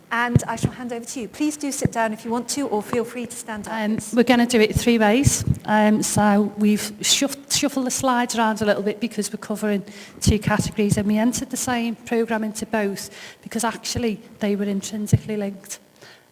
And I shall hand over to you. Please do sit down if you want to, or feel free to stand up. We're going to do it 3 ways. So we've shuffled the slides around a little bit because we're covering 2 categories, and we entered the same programme into both because actually they were intrinsically linked.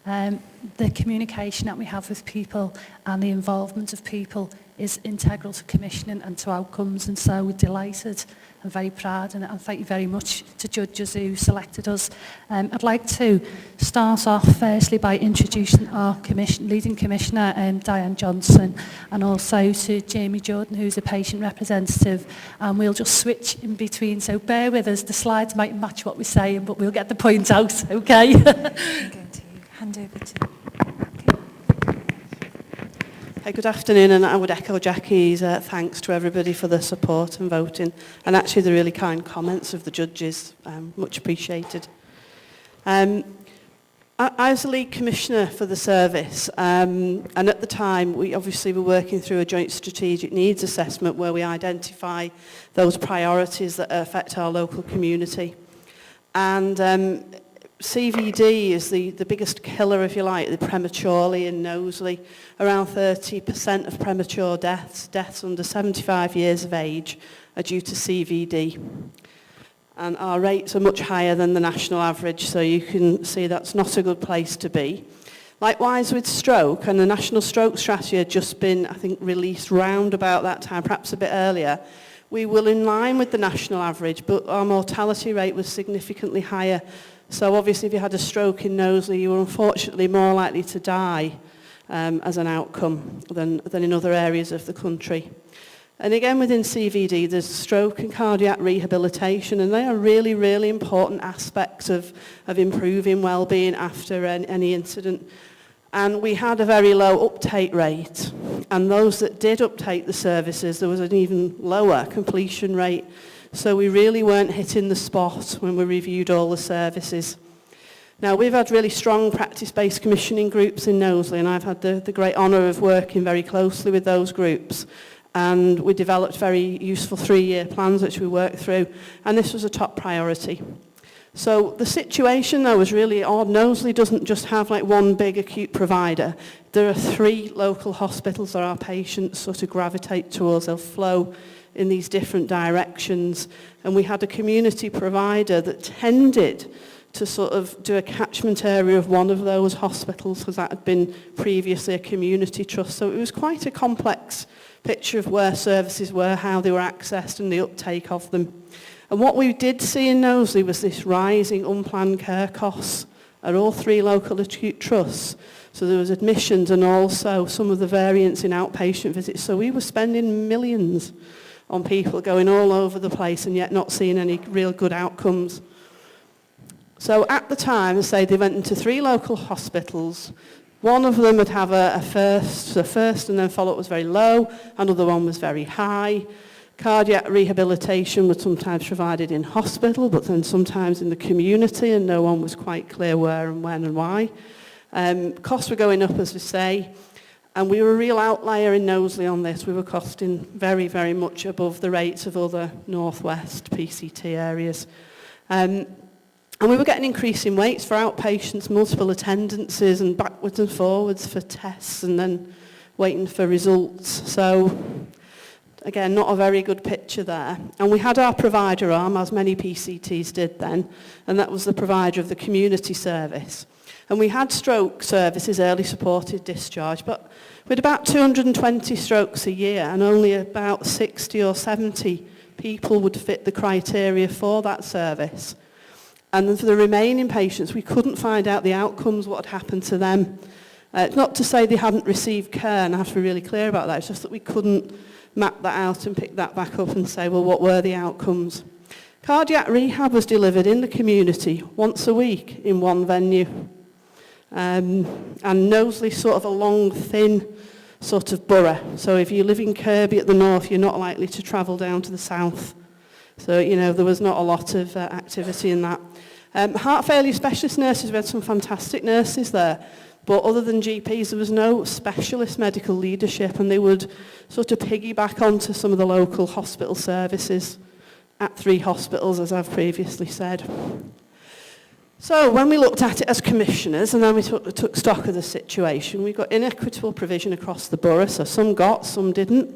The communication that we have with people and the involvement of people is integral to commissioning and to outcomes, and so we're delighted and very proud, and thank you very much to judges who selected us. I'd like to start off firstly by introducing our leading commissioner, Diane Johnson, and also to Jamie Jordan, who's a patient representative, and we'll just switch in between, so bear with us. The slides might match what we're saying, but we'll get the point out, okay? I'm going to hand over to... Hey, good afternoon, and I would echo Jackie's thanks to everybody for the support and voting, and actually the really kind comments of the judges, much appreciated. I was the lead commissioner for the service, and at the time we obviously were working through a joint strategic needs assessment where we identify those priorities that affect our local community. And CVD is the biggest killer, if you like, the prematurely in Knowsley. Around 30% of premature deaths under 75 years of age, are due to CVD. And our rates are much higher than the national average, so you can see that's not a good place to be. Likewise with stroke, and the National Stroke Strategy had just been, I think, released round about that time, perhaps a bit earlier. We were in line with the national average, but our mortality rate was significantly higher. So obviously if you had a stroke in Knowsley, you were unfortunately more likely to die as an outcome than in other areas of the country. And again within CVD, there's stroke and cardiac rehabilitation, and they are really, really important aspects of improving well-being after any incident. And we had a very low uptake rate, and those that did uptake the services, there was an even lower completion rate. So we really weren't hitting the spot when we reviewed all the services. Now, we've had really strong practice-based commissioning groups in Knowsley, and I've had the great honour of working very closely with those groups. And we developed very useful 3-year plans which we worked through, and this was a top priority. So the situation though was really odd. Knowsley doesn't just have like one big acute provider. There are 3 local hospitals that our patients sort of gravitate towards. They'll flow in these different directions, and we had a community provider that tended to sort of do a catchment area of one of those hospitals because that had been previously a community trust. So it was quite a complex picture of where services were, how they were accessed and the uptake of them. And what we did see in Knowsley was this rising unplanned care costs at all 3 local acute trusts. So there was admissions and also some of the variance in outpatient visits. So we were spending millions on people going all over the place and yet not seeing any real good outcomes. So at the time, as I say, they went into 3 local hospitals. One of them would have a first and then follow-up was very low, another one was very high. Cardiac rehabilitation was sometimes provided in hospital, but then sometimes in the community, and no one was quite clear where and when and why. Costs were going up, as we say. And we were a real outlier in Knowsley on this. We were costing very, very much above the rates of other northwest PCT areas. And we were getting increasing waits for outpatients, multiple attendances and backwards and forwards for tests and then waiting for results. So again, not a very good picture there. And we had our provider arm, as many PCTs did then, and that was the provider of the community service. And we had stroke services, early supported discharge, but we had about 220 strokes a year, and only about 60 or 70 people would fit the criteria for that service. And then for the remaining patients, we couldn't find out the outcomes, what had happened to them. It's not to say they hadn't received care, and I have to be really clear about that. It's just that we couldn't map that out and pick that back up and say, well, what were the outcomes? Cardiac rehab was delivered in the community once a week in one venue. And Knowsley's sort of a long, thin sort of borough. So if you live in Kirby at the north, you're not likely to travel down to the south. So, you know, there was not a lot of activity in that. Heart failure specialist nurses, we had some fantastic nurses there. But other than GPs, there was no specialist medical leadership, and they would sort of piggyback onto some of the local hospital services at 3 hospitals, as I've previously said. So when we looked at it as commissioners and then we took stock of the situation, we got inequitable provision across the borough, so some got, some didn't.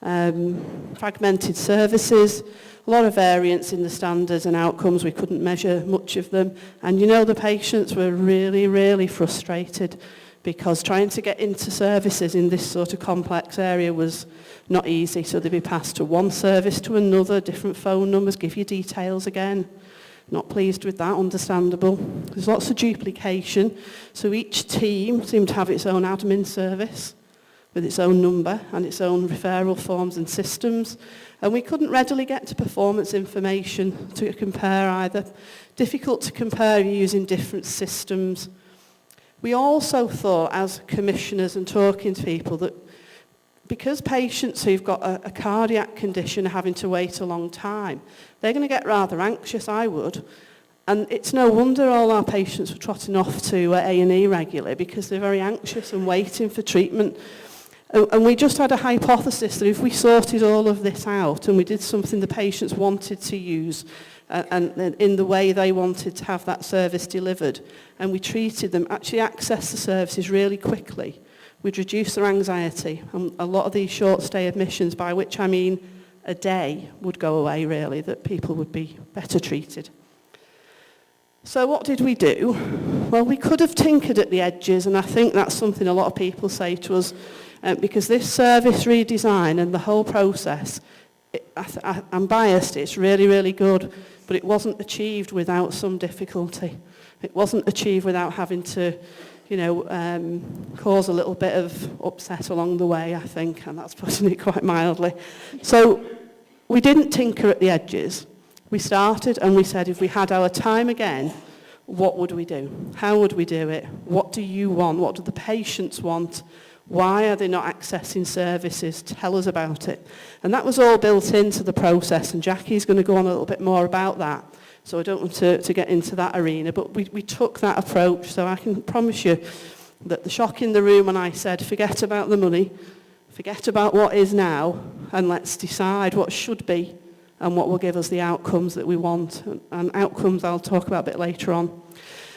Fragmented services, a lot of variance in the standards and outcomes, we couldn't measure much of them. And you know, the patients were really, really frustrated because trying to get into services in this sort of complex area was not easy. So they'd be passed to one service to another, different phone numbers, give you details again. Not pleased with that, understandable. There's lots of duplication. So each team seemed to have its own admin service with its own number and its own referral forms and systems. And we couldn't readily get to performance information to compare either. Difficult to compare using different systems. We also thought, as commissioners and talking to people, that because patients who've got a cardiac condition are having to wait a long time, they're going to get rather anxious, I would. And it's no wonder all our patients were trotting off to A&E regularly because they're very anxious and waiting for treatment. And we just had a hypothesis that if we sorted all of this out and we did something the patients wanted to use and in the way they wanted to have that service delivered, and we treated them, actually access the services really quickly, we'd reduce their anxiety. And a lot of these short stay admissions, by which I mean a day, would go away really, that people would be better treated. So what did we do? Well, we could have tinkered at the edges, and I think that's something a lot of people say to us, because this service redesign and the whole process, I'm biased, it's really, really good, but it wasn't achieved without some difficulty. It wasn't achieved without having to, cause a little bit of upset along the way, I think, and that's putting it quite mildly. So we didn't tinker at the edges. We started and we said, if we had our time again, what would we do? How would we do it? What do you want? What do the patients want? Why are they not accessing services? Tell us about it. And that was all built into the process, and Jackie's going to go on a little bit more about that. So I don't want to get into that arena, but we took that approach. So I can promise you that the shock in the room when I said, forget about the money, forget about what is now, and let's decide what should be and what will give us the outcomes that we want. And outcomes I'll talk about a bit later on.